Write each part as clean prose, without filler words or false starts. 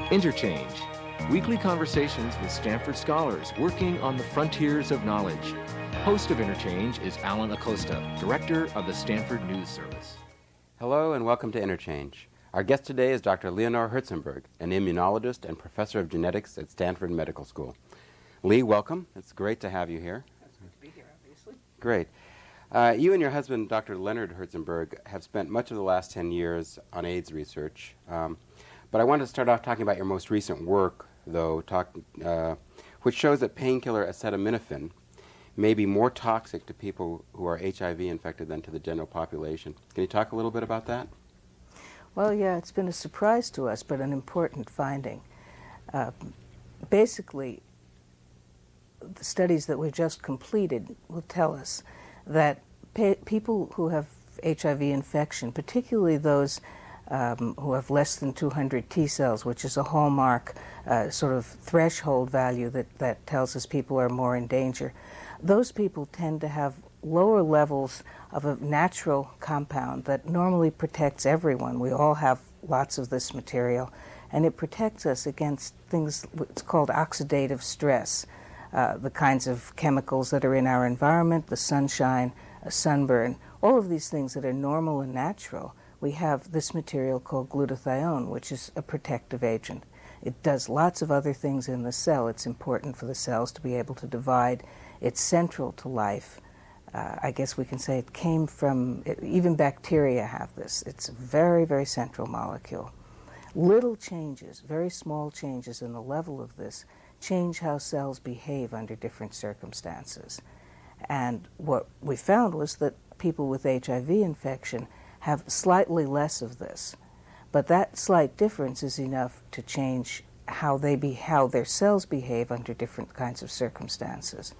InterChange, weekly conversations with Stanford scholars working on the frontiers of knowledge. Host of InterChange is Alan Acosta, Director of the Stanford News Service. Hello and welcome to InterChange. Our guest today is Dr. Leonore Herzenberg, an immunologist and professor of genetics at Stanford Medical School. Lee, welcome. It's great to have you here. It's good to be here, obviously. Great. You and your husband, Dr. Leonore Herzenberg, have spent much of the last 10 years on AIDS research. But I wanted to start off talking about your most recent work, though, which shows that painkiller acetaminophen may be more toxic to people who are HIV infected than to the general population. Can you talk a little bit about that? Well, yeah, it's been a surprise to us, but an important finding. Basically, the studies that we just completed will tell us that people who have HIV infection, particularly those who have less than 200 T cells, which is a hallmark sort of threshold value that tells us people are more in danger, those people tend to have lower levels of a natural compound that normally protects everyone. We all have lots of this material, and it protects us against things, it's called oxidative stress, the kinds of chemicals that are in our environment, the sunshine, a sunburn, all of these things that are normal and natural. We have this material called glutathione, which is a protective agent. It does lots of other things in the cell. It's important for the cells to be able to divide. It's central to life. I guess we can say it came from, even bacteria have this. It's a very, very central molecule. Little changes, very small changes in the level of this, change how cells behave under different circumstances. And what we found was that people with HIV infection have slightly less of this. But that slight difference is enough to change how their cells behave under different kinds of circumstances.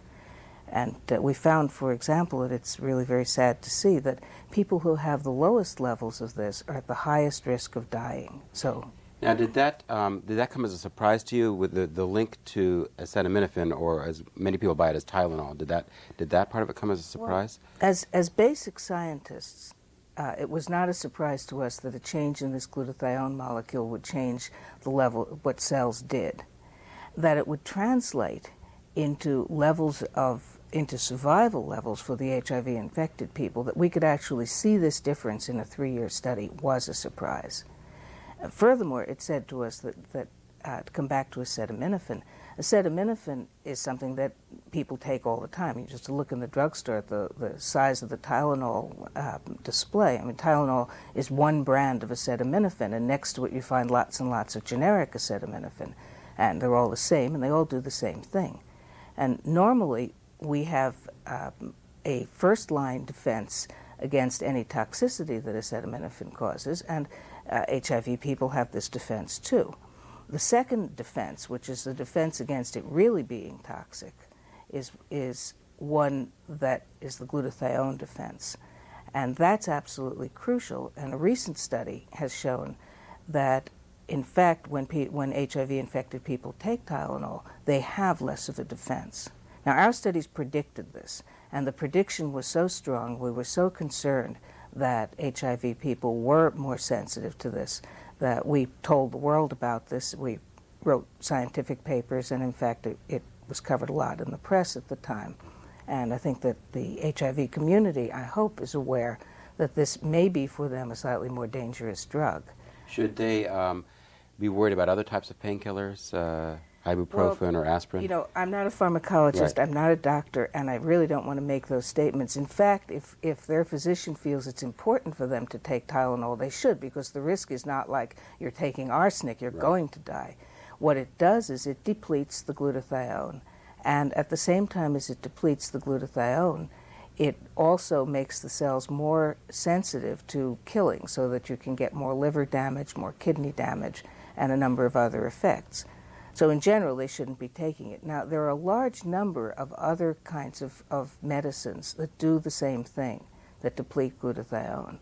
And we found, for example, that it's really very sad to see that people who have the lowest levels of this are at the highest risk of dying. So, now, did that come as a surprise to you with the link to acetaminophen, or as many people buy it as Tylenol? Did that part of it come as a surprise? Well, as basic scientists, it was not a surprise to us that a change in this glutathione molecule would change the level of what cells did. That it would translate into survival levels for the HIV-infected people, that we could actually see this difference in a 3-year study, was a surprise. Furthermore, it said to us that to come back to acetaminophen, acetaminophen is something that people take all the time. You just look in the drugstore at the size of the Tylenol display. I mean, Tylenol is one brand of acetaminophen, and next to it you find lots and lots of generic acetaminophen. And they're all the same, and they all do the same thing. And normally, we have a first-line defense against any toxicity that acetaminophen causes, and HIV people have this defense too. The second defense, which is the defense against it really being toxic, is one that is the glutathione defense. And that's absolutely crucial. And a recent study has shown that, in fact, when HIV-infected people take Tylenol, they have less of a defense. Now, our studies predicted this, and the prediction was so strong, we were so concerned that HIV people were more sensitive to this, that we told the world about this. We wrote scientific papers, and in fact, it was covered a lot in the press at the time. And I think that the HIV community, I hope, is aware that this may be for them a slightly more dangerous drug. Should they be worried about other types of painkillers, ibuprofen or aspirin? You know, I'm not a pharmacologist, Right. I'm not a doctor, and I really don't want to make those statements. In fact, if their physician feels it's important for them to take Tylenol, they should, because the risk is not like you're taking arsenic, you're going to die. What it does is it depletes the glutathione, and at the same time as it depletes the glutathione, it also makes the cells more sensitive to killing, so that you can get more liver damage, more kidney damage, and a number of other effects. So in general, they shouldn't be taking it. Now, there are a large number of other kinds of medicines that do the same thing, that deplete glutathione.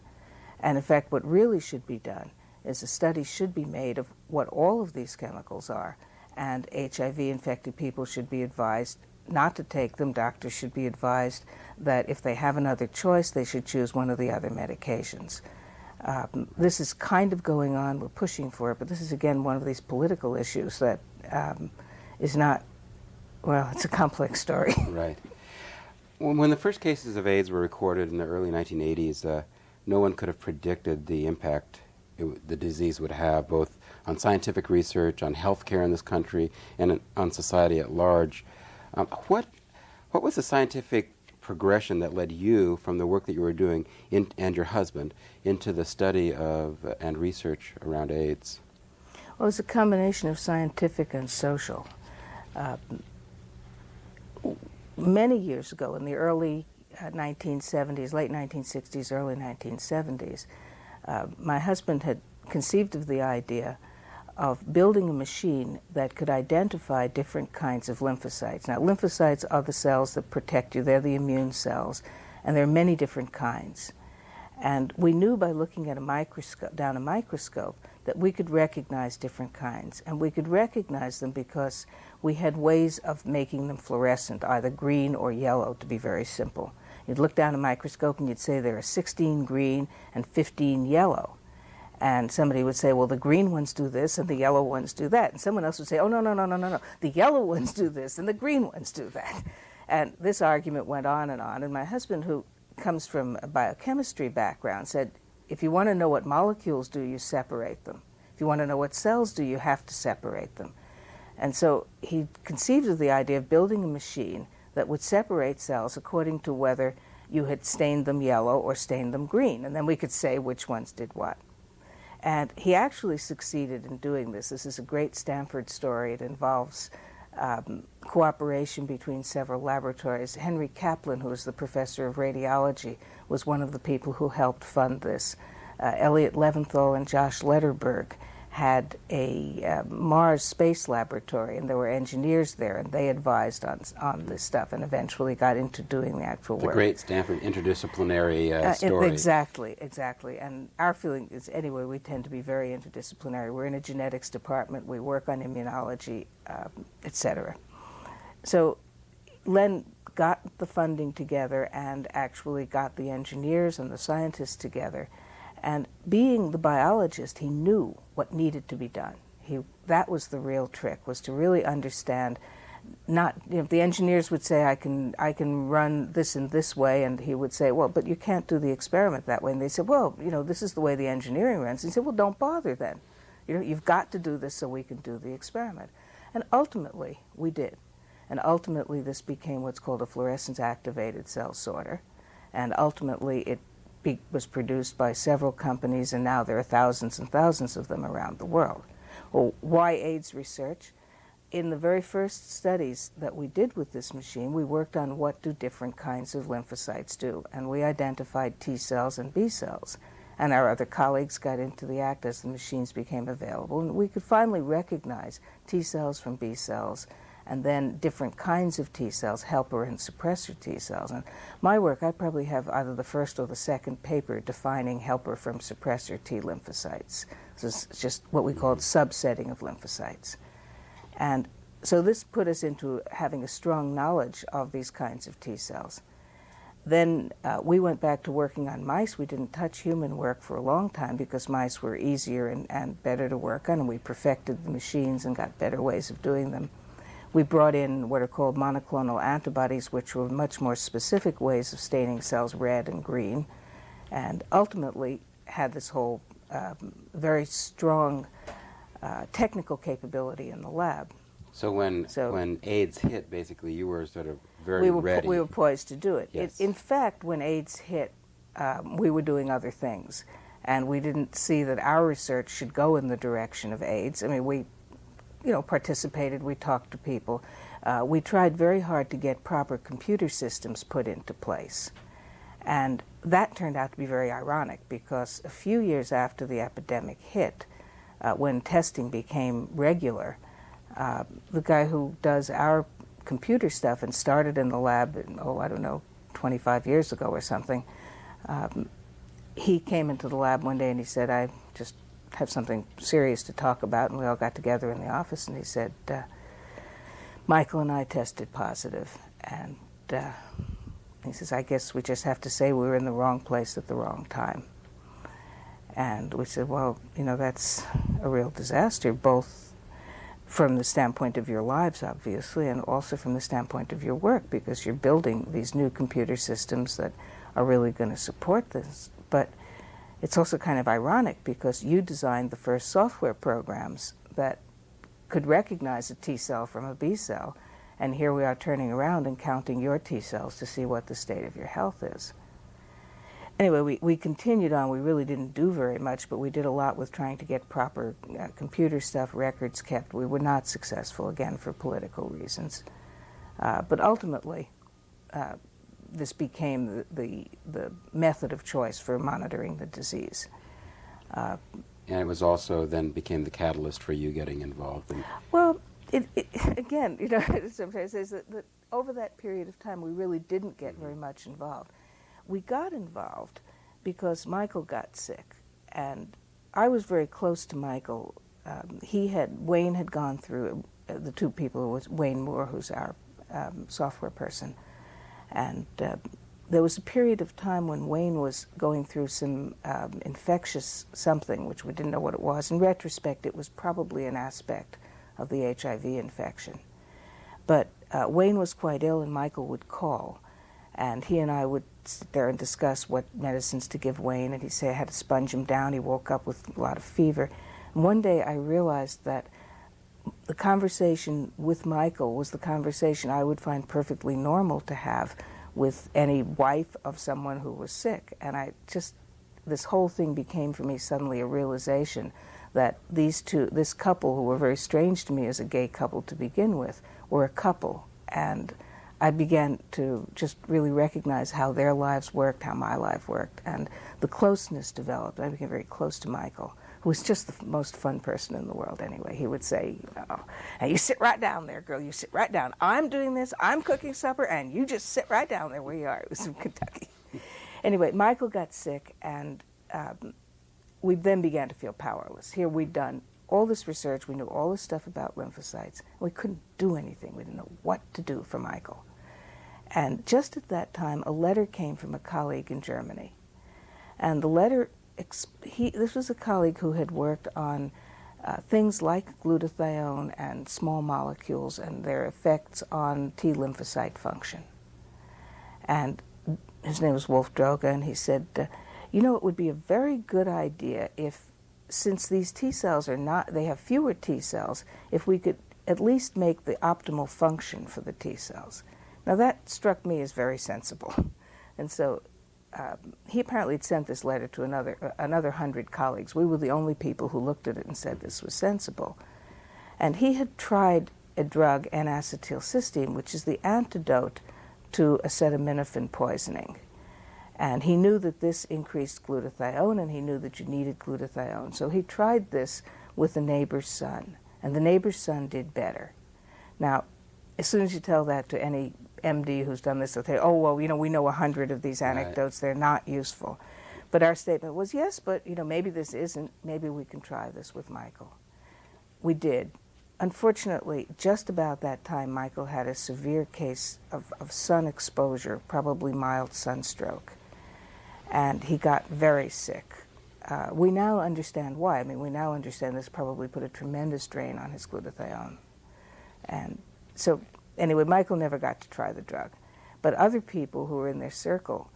And in fact, what really should be done is a study should be made of what all of these chemicals are, and HIV-infected people should be advised not to take them. Doctors should be advised that if they have another choice, they should choose one of the other medications. This is kind of going on. We're pushing for it, but this is, again, one of these political issues that is not, well, it's a complex story. Right. When the first cases of AIDS were recorded in the early 1980s, no one could have predicted the impact the disease would have, both on scientific research, on healthcare in this country, and on society at large. What was the scientific progression that led you from the work that you were doing and your husband into the study of and research around AIDS? Well, it was a combination of scientific and social. Many years ago, in the early 1970s, late 1960s, early 1970s, my husband had conceived of the idea of building a machine that could identify different kinds of lymphocytes. Now, lymphocytes are the cells that protect you. They're the immune cells, and there are many different kinds. And we knew by looking at a microscope, down a microscope, that we could recognize different kinds. And we could recognize them because we had ways of making them fluorescent, either green or yellow, to be very simple. You'd look down a microscope and you'd say there are 16 green and 15 yellow. And somebody would say, well, the green ones do this and the yellow ones do that. And someone else would say, oh, no. The yellow ones do this and the green ones do that. And this argument went on. And my husband, who comes from a biochemistry background, said, if you want to know what molecules do, you separate them. If you want to know what cells do, you have to separate them. And so he conceived of the idea of building a machine that would separate cells according to whether you had stained them yellow or stained them green. And then we could say which ones did what. And he actually succeeded in doing this. This is a great Stanford story. It involves cooperation between several laboratories. Henry Kaplan, who was the professor of radiology, was one of the people who helped fund this. Elliot Leventhal and Josh Lederberg had a Mars space laboratory, and there were engineers there, and they advised on this stuff and eventually got into doing the actual work. The great Stanford interdisciplinary story. Exactly. And our feeling is, anyway, we tend to be very interdisciplinary. We're in a genetics department. We work on immunology, etc. So Len got the funding together and actually got the engineers and the scientists together. And being the biologist, he knew what needed to be done. That was the real trick, was to really understand. Not, the engineers would say, I can run this in this way, and he would say, well, but you can't do the experiment that way. And they said, well, this is the way the engineering runs. And he said, well, don't bother then. You've got to do this so we can do the experiment. And ultimately, we did. And ultimately, this became what's called a fluorescence-activated cell sorter. And ultimately, it was produced by several companies, and now there are thousands and thousands of them around the world. Well, why AIDS research? In the very first studies that we did with this machine, we worked on what do different kinds of lymphocytes do, and we identified T cells and B cells. And our other colleagues got into the act as the machines became available, and we could finally recognize T cells from B cells, and then different kinds of T cells, helper and suppressor T cells. And my work, I probably have either the first or the second paper defining helper from suppressor T lymphocytes. This is just what we call subsetting of lymphocytes. And so this put us into having a strong knowledge of these kinds of T cells. Then we went back to working on mice. We didn't touch human work for a long time because mice were easier and better to work on, and we perfected the machines and got better ways of doing them. We brought in what are called monoclonal antibodies, which were much more specific ways of staining cells red and green, and ultimately had this whole very strong technical capability in the lab. So when AIDS hit, basically, you were sort of very ready. We were poised to do it. Yes. In fact, when AIDS hit, we were doing other things, and we didn't see that our research should go in the direction of AIDS. I mean, we participated, we talked to people. We tried very hard to get proper computer systems put into place. And that turned out to be very ironic because a few years after the epidemic hit, when testing became regular, the guy who does our computer stuff and started in the lab, 25 years ago or something, he came into the lab one day and he said, I just have something serious to talk about, and we all got together in the office, and he said, Michael and I tested positive, and he says, I guess we just have to say we were in the wrong place at the wrong time. And we said, well, that's a real disaster, both from the standpoint of your lives, obviously, and also from the standpoint of your work, because you're building these new computer systems that are really going to support this. But it's also kind of ironic, because you designed the first software programs that could recognize a T cell from a B cell, and here we are turning around and counting your T cells to see what the state of your health is. Anyway, we continued on. We really didn't do very much, but we did a lot with trying to get proper computer stuff, records kept. We were not successful, again, for political reasons. But ultimately, this became the method of choice for monitoring the disease. And it was also then became the catalyst for you getting involved. Well, again, sometimes says that over that period of time, we really didn't get very much involved. We got involved because Michael got sick, and I was very close to Michael. Wayne had gone through, the two people, was Wayne Moore, who's our software person, and there was a period of time when Wayne was going through some infectious something, which we didn't know what it was. In retrospect, it was probably an aspect of the HIV infection. But Wayne was quite ill, and Michael would call, and he and I would sit there and discuss what medicines to give Wayne, and he'd say I had to sponge him down. He woke up with a lot of fever. And one day I realized that the conversation with Michael was the conversation I would find perfectly normal to have with any wife of someone who was sick. And this whole thing became for me suddenly a realization that this couple, who were very strange to me as a gay couple to begin with, were a couple. And I began to just really recognize how their lives worked, how my life worked, and the closeness developed. I became very close to Michael, who was just the most fun person in the world anyway. He would say, hey, you sit right down there, girl, you sit right down. I'm doing this, I'm cooking supper, and you just sit right down there where you are. It was in Kentucky. Anyway, Michael got sick, and we then began to feel powerless. Here we'd done all this research, we knew all this stuff about lymphocytes, and we couldn't do anything. We didn't know what to do for Michael. And just at that time, a letter came from a colleague in Germany. And the letter, this was a colleague who had worked on things like glutathione and small molecules and their effects on T lymphocyte function. And his name was Wolf Droge, and he said, it would be a very good idea if, since these T cells they have fewer T cells, if we could at least make the optimal function for the T cells. Now that struck me as very sensible. And so he apparently had sent this letter to another 100 colleagues. We were the only people who looked at it and said this was sensible. And he had tried a drug, N-acetylcysteine, which is the antidote to acetaminophen poisoning. And he knew that this increased glutathione, and he knew that you needed glutathione. So he tried this with a neighbor's son, and the neighbor's son did better. Now, as soon as you tell that to any MD who's done this, they'll say, oh, well, we know 100 of these anecdotes, they're not useful. But our statement was, yes, but, maybe this isn't, maybe we can try this with Michael. We did. Unfortunately, just about that time, Michael had a severe case of sun exposure, probably mild sunstroke. And he got very sick. We now understand why. We now understand this probably put a tremendous strain on his glutathione. And so, anyway, Michael never got to try the drug. But other people who were in their circle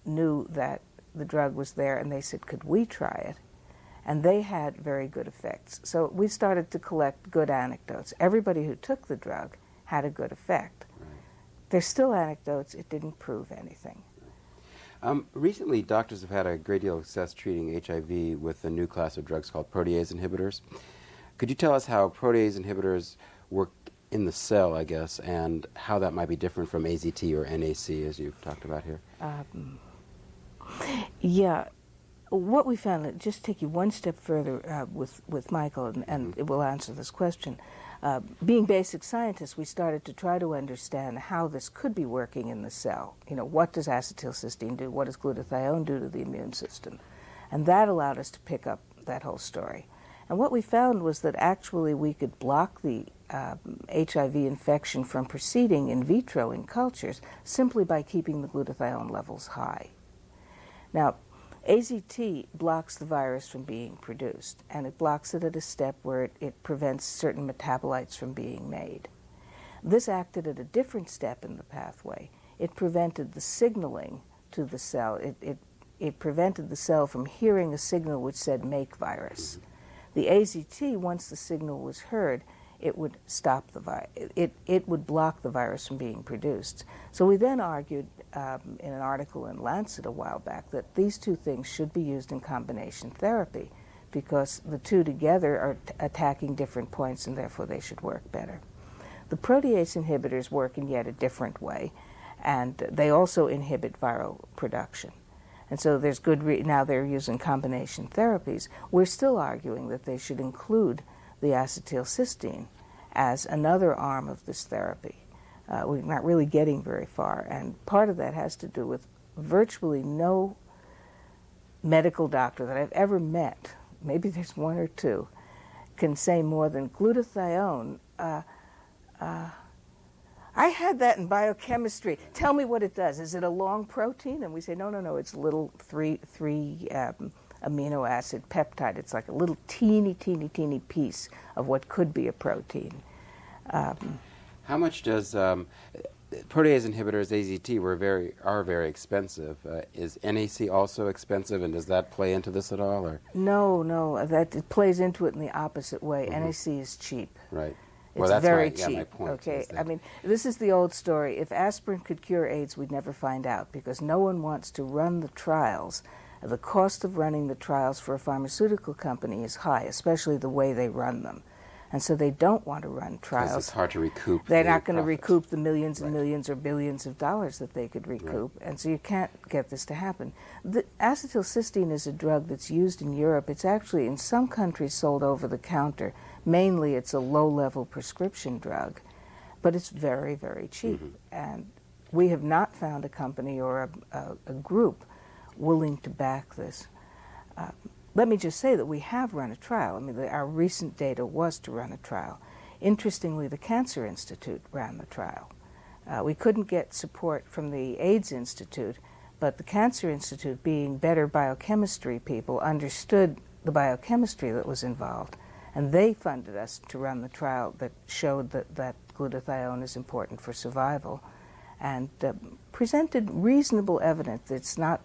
knew that the drug was there, and they said, could we try it? And they had very good effects. So we started to collect good anecdotes. Everybody who took the drug had a good effect. Right. There's still anecdotes. It didn't prove anything. Recently, doctors have had a great deal of success treating HIV with a new class of drugs called protease inhibitors. Could you tell us how protease inhibitors work in the cell, I guess, and how that might be different from AZT or NAC, as you've talked about here? Yeah. What we found, just take you one step further with Michael, and it will answer this question. Being basic scientists, we started to try to understand how this could be working in the cell. What does acetylcysteine do? What does glutathione do to the immune system? And that allowed us to pick up that whole story. And what we found was that actually we could block the HIV infection from proceeding in vitro in cultures simply by keeping the glutathione levels high. Now, AZT blocks the virus from being produced, and it blocks it at a step where it prevents certain metabolites from being made. This acted at a different step in the pathway. It prevented the signaling to the cell. It prevented the cell from hearing a signal which said make virus. The AZT, once the signal was heard, it would stop the it would block the virus from being produced. So we then argued in an article in Lancet a while back that these two things should be used in combination therapy because the two together are attacking different points and therefore they should work better. The protease inhibitors work in yet a different way, and they also inhibit viral production. And so there's now they're using combination therapies. We're still arguing that they should include the acetylcysteine as another arm of this therapy. We're not really getting very far, and part of that has to do with virtually no medical doctor that I've ever met, maybe there's one or two, can say more than glutathione. I had that in biochemistry. Tell me what it does. Is it a long protein? And we say, no, it's a little three amino acid peptide. It's like a little teeny piece of what could be a protein. How much does protease inhibitors, AZT, are very expensive? Is NAC also expensive, and does that play into this at all? Or? No, it plays into it in the opposite way. NAC is cheap. Right. It's well, that's very my, cheap. Yeah, my point. Okay, I mean, this is the old story. If aspirin could cure AIDS, we'd never find out because no one wants to run the trials. The cost of running the trials for a pharmaceutical company is high, especially the way they run them. And so they don't want to run trials. Because it's hard to recoup. They're not going to recoup the millions and Right. millions or billions of dollars that they could recoup, Right. and so you can't get this to happen. The acetylcysteine is a drug that's used in Europe. It's actually in some countries sold over the counter. Mainly it's a low-level prescription drug, but it's very, very cheap. And we have not found a company or a group willing to back this. Let me just say that we have run a trial. I mean, our recent data was to run a trial. Interestingly, the Cancer Institute ran the trial. We couldn't get support from the AIDS Institute, but the Cancer Institute, being better biochemistry people, understood the biochemistry that was involved, and they funded us to run the trial that showed that glutathione is important for survival, and presented reasonable evidence. It's not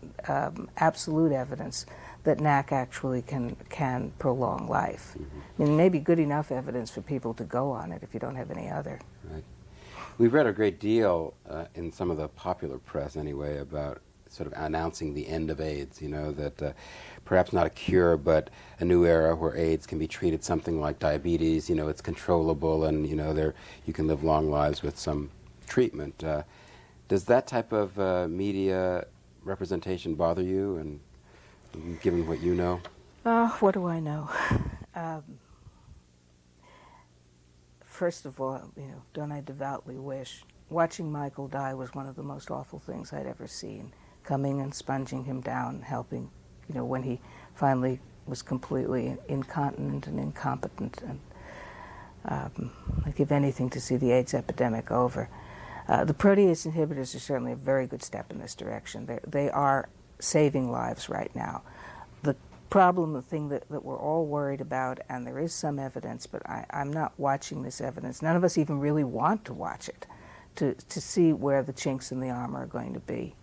absolute evidence that NAC actually can prolong life. I mean, maybe good enough evidence for people to go on it if you don't have any other. Right. We've read a great deal in some of the popular press anyway about sort of announcing the end of AIDS, you know, that perhaps not a cure, but a new era where AIDS can be treated something like diabetes, you know, it's controllable and, you know, you can live long lives with some treatment. Does that type of media representation bother you, and given what you know? What do I know? First of all, you know, don't I devoutly wish. Watching Michael die was one of the most awful things I'd ever seen. Coming and sponging him down, helping, you know, when he finally was completely incontinent and incompetent. And I'd give anything to see the AIDS epidemic over. The protease inhibitors are certainly a very good step in this direction. They are saving lives right now. The problem, the thing that we're all worried about, and there is some evidence, but I'm not watching this evidence. None of us even really want to watch it to see where the chinks in the armor are going to be.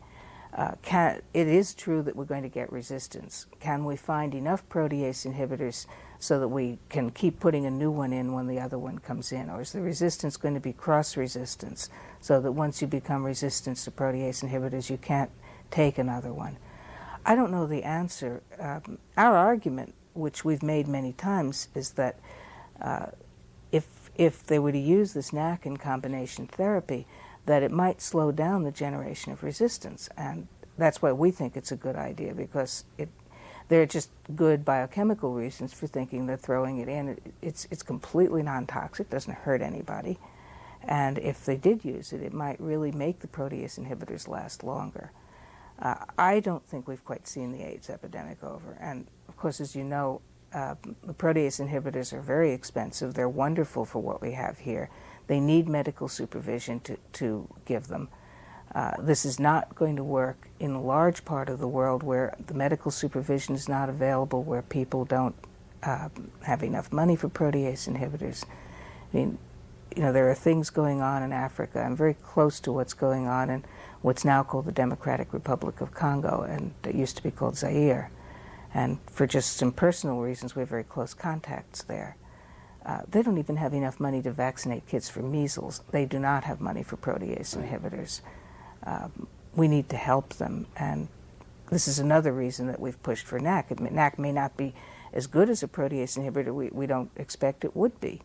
It is true that we're going to get resistance. Can we find enough protease inhibitors so that we can keep putting a new one in when the other one comes in? Or is the resistance going to be cross-resistance so that once you become resistant to protease inhibitors, you can't take another one? I don't know the answer. Our argument, which we've made many times, is that if they were to use this NAC in combination therapy, that it might slow down the generation of resistance. And that's why we think it's a good idea, because there are just good biochemical reasons for thinking that throwing it in, it's completely non-toxic, doesn't hurt anybody. And if they did use it, it might really make the protease inhibitors last longer. I don't think we've quite seen the AIDS epidemic over. And of course, as you know, the protease inhibitors are very expensive. They're wonderful for what we have here. They need medical supervision to give them. This is not going to work in a large part of the world where the medical supervision is not available, where people don't have enough money for protease inhibitors. I mean, you know, there are things going on in Africa. I'm very close to what's going on in what's now called the Democratic Republic of Congo, and it used to be called Zaire. And for just some personal reasons, we have very close contacts there. They don't even have enough money to vaccinate kids for measles. They do not have money for protease inhibitors. We need to help them, and this is another reason that we've pushed for NAC. NAC may not be as good as a protease inhibitor. We don't expect it would be,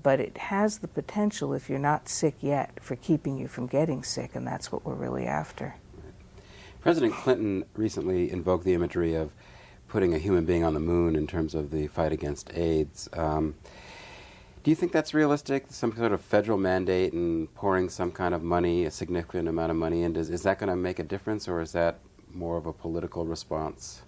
but it has the potential, if you're not sick yet, for keeping you from getting sick, and that's what we're really after. President Clinton recently invoked the imagery of putting a human being on the moon in terms of the fight against AIDS. Do you think that's realistic, some sort of federal mandate and pouring some kind of money, a significant amount of money in? Is that going to make a difference, or is that more of a political response?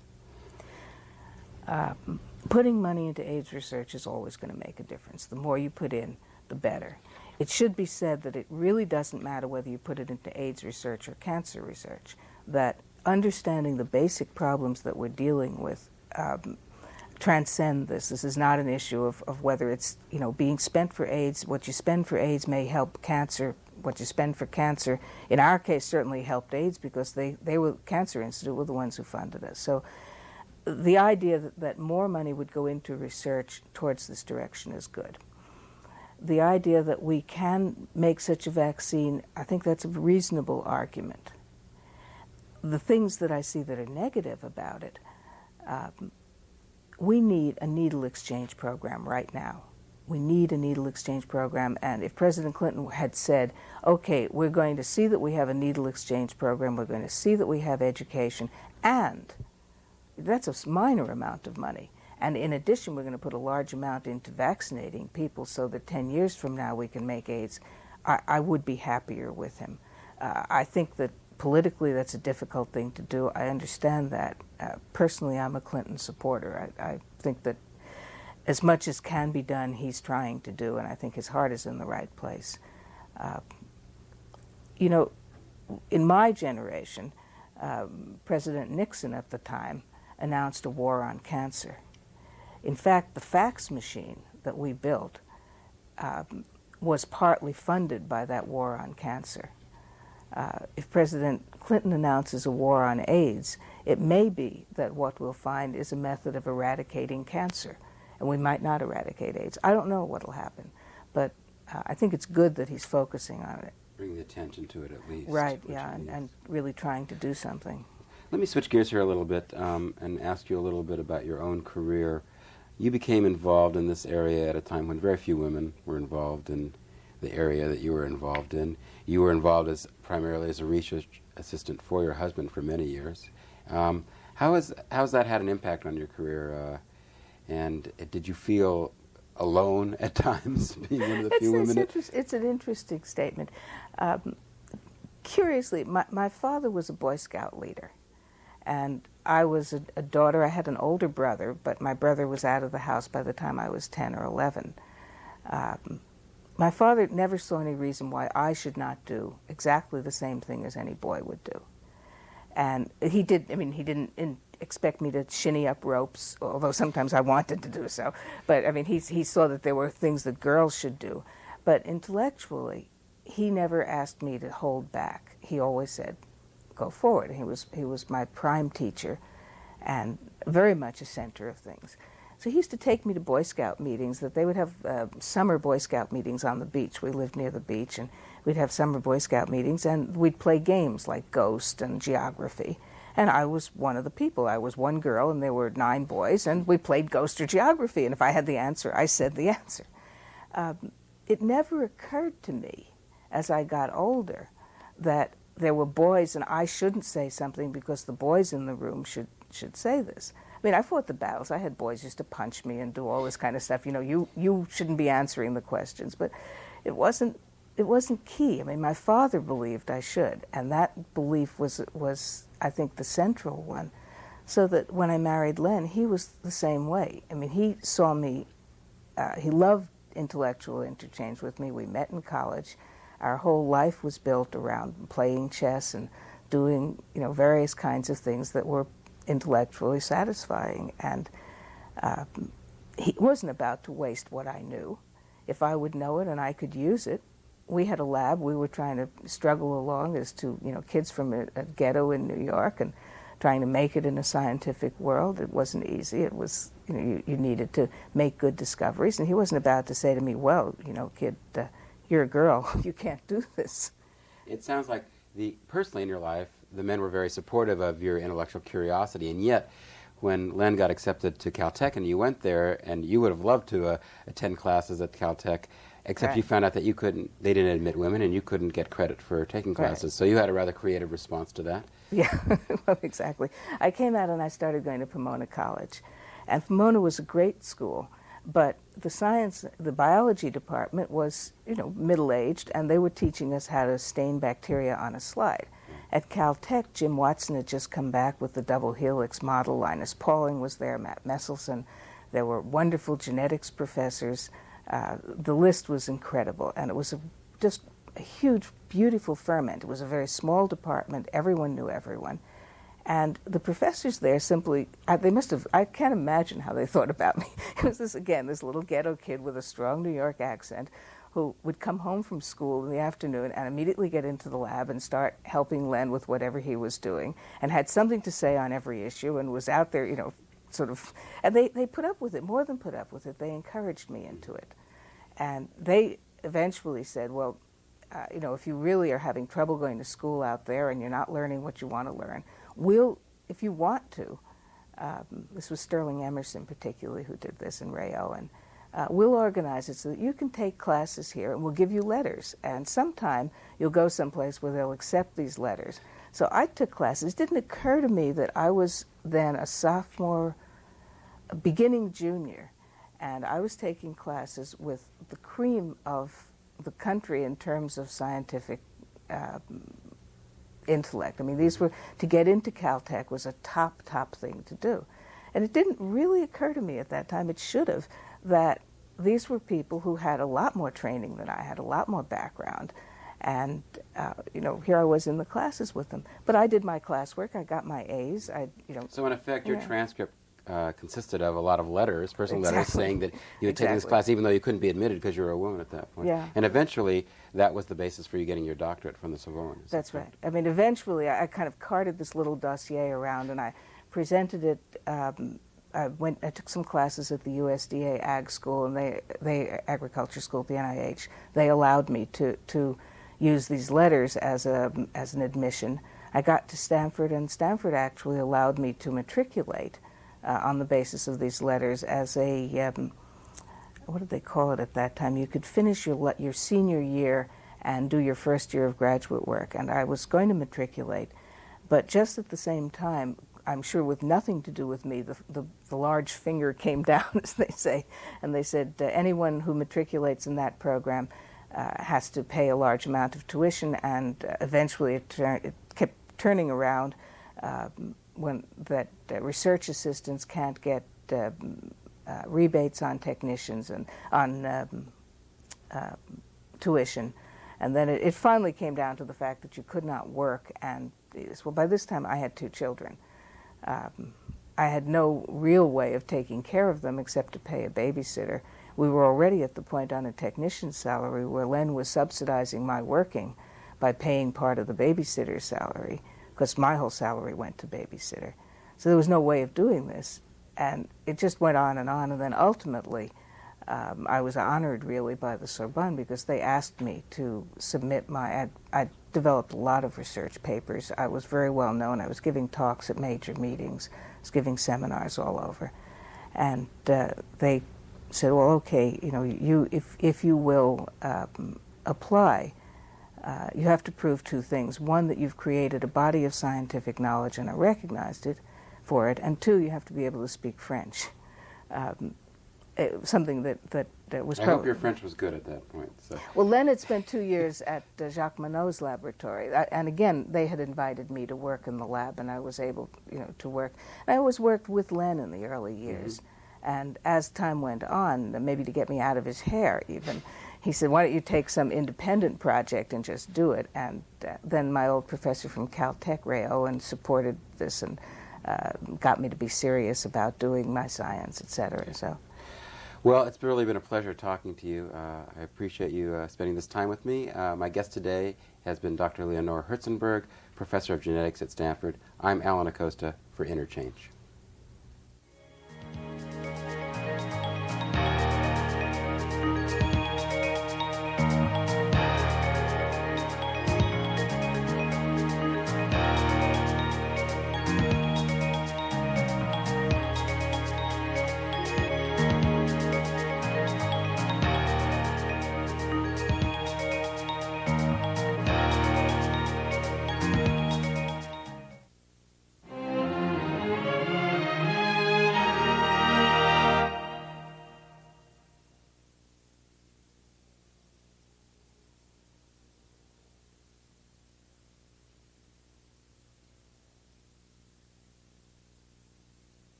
Putting money into AIDS research is always going to make a difference. The more you put in, the better. It should be said that it really doesn't matter whether you put it into AIDS research or cancer research, that understanding the basic problems that we're dealing with transcend this. This is not an issue of whether it's, you know, being spent for AIDS. What you spend for AIDS may help cancer. What you spend for cancer, in our case, certainly helped AIDS because they were, Cancer Institute were the ones who funded us. So the idea that more money would go into research towards this direction is good. The idea that we can make such a vaccine, I think that's a reasonable argument. The things that I see that are negative about it, we need a needle exchange program right now. We need a needle exchange program, and if President Clinton had said, okay, we're going to see that we have a needle exchange program, we're going to see that we have education, and that's a minor amount of money, and in addition we're going to put a large amount into vaccinating people so that 10 years from now we can make AIDS, I would be happier with him. I think that politically that's a difficult thing to do. I understand that. Personally, I'm a Clinton supporter. I think that as much as can be done, he's trying to do, and I think his heart is in the right place. You know, in my generation, President Nixon at the time announced a war on cancer. In fact, the fax machine that we built was partly funded by that war on cancer. If President Clinton announces a war on AIDS, it may be that what we'll find is a method of eradicating cancer, and we might not eradicate AIDS. I don't know what will happen, but I think it's good that he's focusing on it. Bringing attention to it at least. Right, yeah, and really trying to do something. Let me switch gears here a little bit and ask you a little bit about your own career. You became involved in this area at a time when very few women were involved in the area that you were involved in. You were involved primarily as a research assistant for your husband for many years. How has that had an impact on your career? And did you feel alone at times, being one of the few women? It's an interesting statement. Curiously, my father was a Boy Scout leader, and I was a daughter. I had an older brother, but my brother was out of the house by the time I was 10 or 11. My father never saw any reason why I should not do exactly the same thing as any boy would do. And he didn't expect me to shinny up ropes, although sometimes I wanted to do so. But I mean, he saw that there were things that girls should do. But intellectually, he never asked me to hold back. He always said, go forward. He was my prime teacher and very much a center of things. So he used to take me to Boy Scout meetings. That they would have summer Boy Scout meetings on the beach. We lived near the beach, and we'd have summer Boy Scout meetings, and we'd play games like Ghost and Geography. And I was one of the people. I was one girl, and there were 9 boys, and we played Ghost or Geography. And if I had the answer, I said the answer. It never occurred to me, as I got older, that there were boys, and I shouldn't say something because the boys in the room should say this. I mean, I fought the battles. I had boys used to punch me and do all this kind of stuff. You know, you shouldn't be answering the questions. But it wasn't key. I mean, my father believed I should, and that belief was I think the central one. So that when I married Len, he was the same way. I mean, he saw me. He loved intellectual interchange with me. We met in college. our whole life was built around playing chess and doing, various kinds of things that were intellectually satisfying. And he wasn't about to waste what I knew. If I would know it and I could use it, we had a lab. We were trying to struggle along as to, kids from a ghetto in New York and trying to make it in a scientific world. It wasn't easy. It was, you needed to make good discoveries. And he wasn't about to say to me, well, kid, you're a girl. You can't do this. It sounds like personally in your life, the men were very supportive of your intellectual curiosity, and yet when Len got accepted to Caltech and you went there, and you would have loved to attend classes at Caltech, except Right. you found out that they didn't admit women and you couldn't get credit for taking classes. Right. So you had a rather creative response to that. Yeah, well, exactly. I came out and I started going to Pomona College. And Pomona was a great school, but the biology department was, middle-aged, and they were teaching us how to stain bacteria on a slide. At Caltech, Jim Watson had just come back with the double helix model. Linus Pauling was there, Matt Messelson. There were wonderful genetics professors. The list was incredible, and it was just a huge, beautiful ferment. It was a very small department. Everyone knew everyone. And the professors there simply, they must have, I can't imagine how they thought about me. It was this little ghetto kid with a strong New York accent who would come home from school in the afternoon and immediately get into the lab and start helping Len with whatever he was doing, and had something to say on every issue, and was out there, and they put up with it, more than put up with it. They encouraged me into it. And they eventually said, well, if you really are having trouble going to school out there and you're not learning what you want to learn, if you want to, this was Sterling Emerson particularly who did this, and Ray Owen, we'll organize it so that you can take classes here, and we'll give you letters. And sometime you'll go someplace where they'll accept these letters. So I took classes. It didn't occur to me that I was then a sophomore, a beginning junior, and I was taking classes with the cream of the country in terms of scientific intellect. I mean, to get into Caltech was a top thing to do. And it didn't really occur to me at that time, it should have, that these were people who had a lot more training than I had, a lot more background. And, here I was in the classes with them. But I did my classwork, I got my A's. So in effect, your transcript consisted of a lot of letters, personal letters, saying that you had taken this class even though you couldn't be admitted because you were a woman at that point. Yeah. And eventually, that was the basis for you getting your doctorate from the Sorbonne. That's right. I mean, eventually, I kind of carted this little dossier around, and I presented it. I took some classes at the USDA Ag School and they Agriculture School at the NIH. They allowed me to use these letters as an admission. I got to Stanford, and Stanford actually allowed me to matriculate on the basis of these letters as a what did they call it at that time? You could finish your senior year and do your first year of graduate work. And I was going to matriculate, but just at the same time, I'm sure with nothing to do with me, the large finger came down, as they say, and they said anyone who matriculates in that program has to pay a large amount of tuition, and eventually it kept turning around when research assistants can't get rebates on technicians and on tuition. And then it finally came down to the fact that you could not work, and well, by this time I had 2 children. I had no real way of taking care of them except to pay a babysitter. We were already at the point on a technician's salary where Len was subsidizing my working by paying part of the babysitter's salary, because my whole salary went to babysitter. So there was no way of doing this. And it just went on, and then ultimately I was honored really by the Sorbonne because they asked me to submit I developed a lot of research papers. I was very well known. I was giving talks at major meetings. I was giving seminars all over. And they said, well, okay, if you will apply, you have to prove 2 things. 1, that you've created a body of scientific knowledge and are recognized for it, and 2, you have to be able to speak French. Something that was. I hope your French was good at that point. So. Well, Len had spent 2 years at Jacques Monod's laboratory, and again they had invited me to work in the lab, and I was able, to work. And I always worked with Len in the early years, and as time went on, maybe to get me out of his hair even, he said, why don't you take some independent project and just do it? And then my old professor from Caltech, Ray Owen, supported this and got me to be serious about doing my science, etc. So, well, it's really been a pleasure talking to you. I appreciate you spending this time with me. My guest today has been Dr. Leonore Herzenberg, Professor of Genetics at Stanford. I'm Alan Acosta for InterChange.